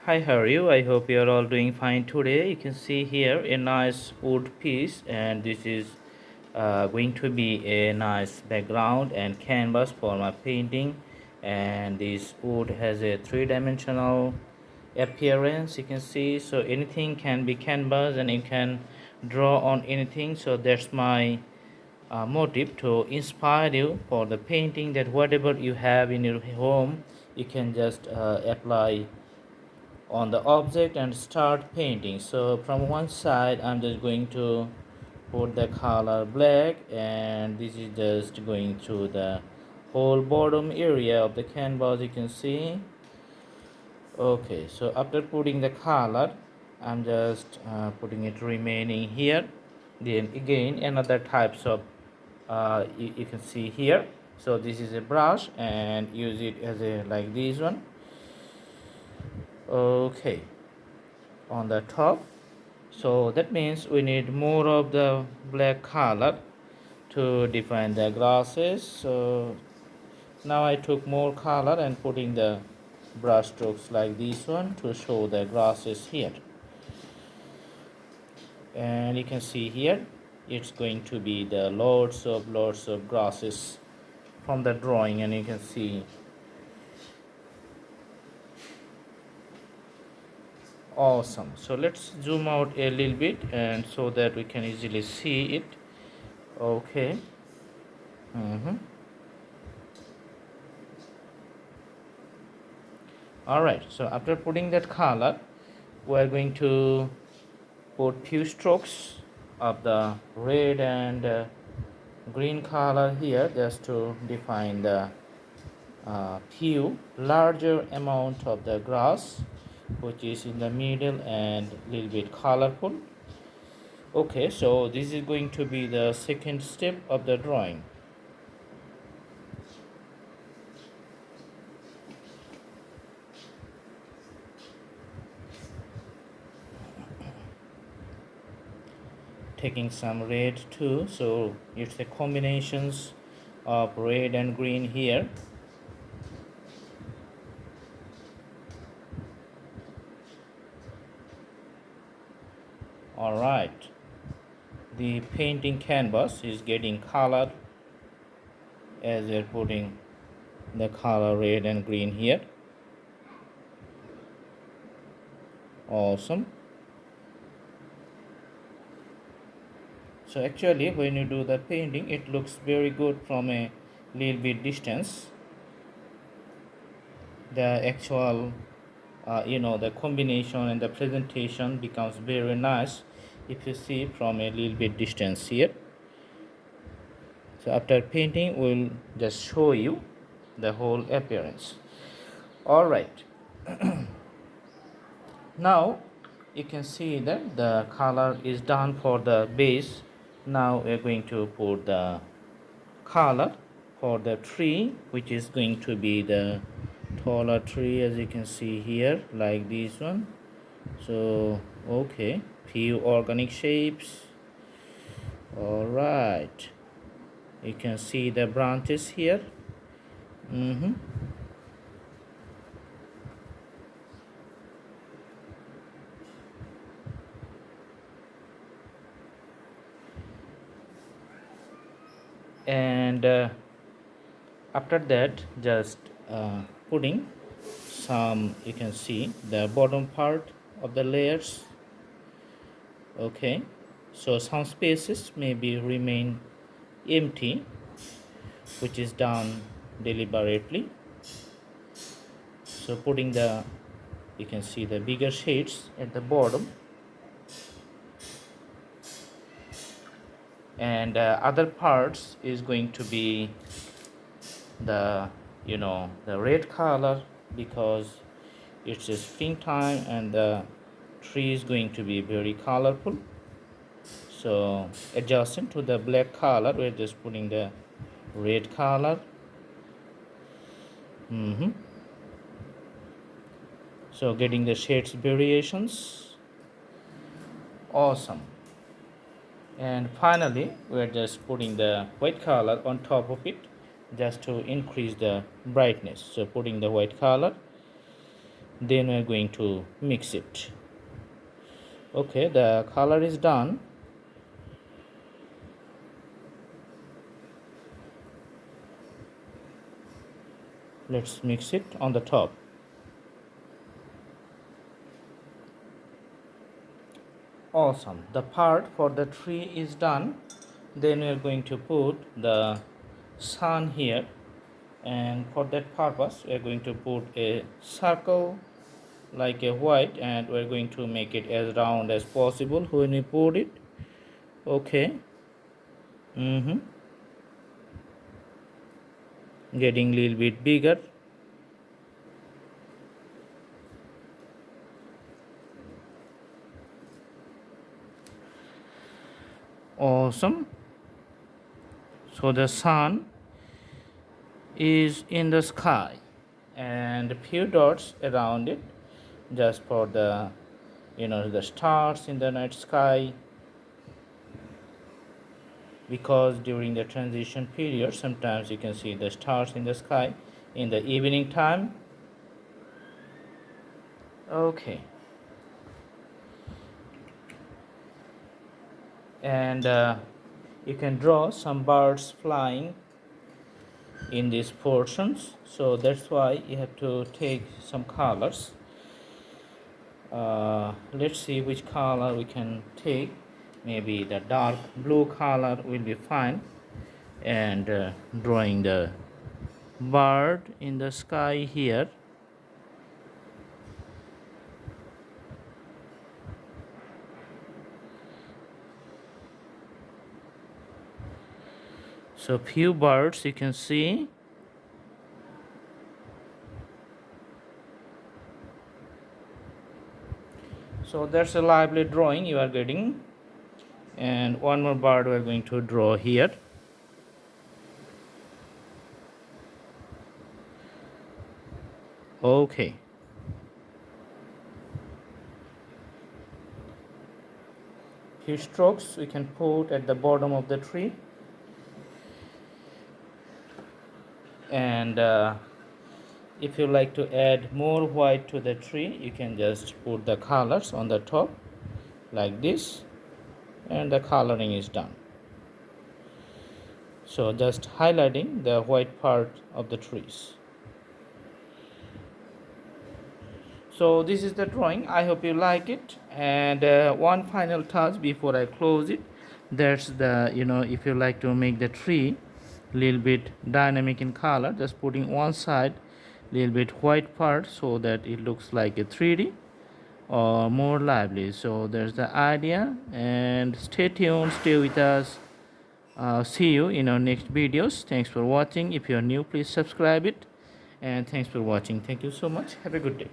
Hi, how are you? I hope you are all doing fine today. You can see here a nice wood piece, and this is going to be a nice background and canvas for my painting. And this wood has a three-dimensional appearance, you can see. So anything can be canvas, and you can draw on anything. So that's my motive to inspire you for the painting. That whatever you have in your home, you can just apply on the object and start painting. So from one side I'm just going to put the color black, and this is just going through the whole bottom area of the canvas, you can see. Okay, so after putting the color, I'm just putting it remaining here. Then again another types of you can see here. So this is a brush, and use it as a like this one. Okay, on the top. So that means we need more of the black color to define the grasses. So now I took more color and putting the brush strokes like this one to show the grasses here. And you can see here it's going to be the lots of grasses from the drawing, and you can see awesome. So let's zoom out a little bit and so that we can easily see it. Okay. Alright, so after putting that color, we are going to put few strokes of the red and green color here, just to define the few larger amount of the grass which is in the middle and little bit colorful. Okay, so this is going to be the second step of the drawing. Taking some red too, so it's a combinations of red and green here. All right, the painting canvas is getting color as we're putting the color red and green here. Awesome. So actually when you do the painting, it looks very good from a little bit distance. The actual the combination and the presentation becomes very nice if you see from a little bit distance here. So after painting, we'll just show you the whole appearance. All right. Now you can see that the color is done for the base. Now we're going to put the color for the tree, which is going to be the taller tree, as you can see here, like this one. So okay, few organic shapes. All right, you can see the branches here. And after that, just putting some, you can see the bottom part of the layers. Okay, so some spaces maybe remain empty, which is done deliberately. So putting the, you can see the bigger shades at the bottom, and other parts is going to be the the red color, because it's a springtime and the tree is going to be very colorful. So adjusting to the black color, we're just putting the red color. So getting the shades variations. Awesome. And finally we're just putting the white color on top of it, just to increase the brightness. So putting the white color. then we're going to mix it. Okay, the color is done. Let's mix it on the top. Awesome, the part for the tree is done. Then we are going to put the sun here, and for that purpose we are going to put a circle like a white, and we're going to make it as round as possible when we put it. Okay. Getting a little bit bigger. Awesome. So the sun is in the sky and a few dots around it, just for the the stars in the night sky, because during the transition period sometimes you can see the stars in the sky in the evening time. Okay. And you can draw some birds flying in these portions, so that's why you have to take some colors. Let's see which color we can take. Maybe the dark blue color will be fine. And drawing the bird in the sky here. So few birds you can see. So that's a lively drawing you are getting. And one more bird we're going to draw here. Okay. Few strokes we can put at the bottom of the tree. And if you like to add more white to the tree, you can just put the colors on the top like this, and the coloring is done. So just highlighting the white part of the trees. So this is the drawing. I hope you like it. And one final touch before I close it, that's the if you like to make the tree little bit dynamic in color, just putting one side little bit white part so that it looks like a 3D or more lively. So there's the idea, and stay tuned, stay with us. See you in our next videos. Thanks for watching. If you're new, please subscribe it, and thanks for watching. Thank you so much. Have a good day.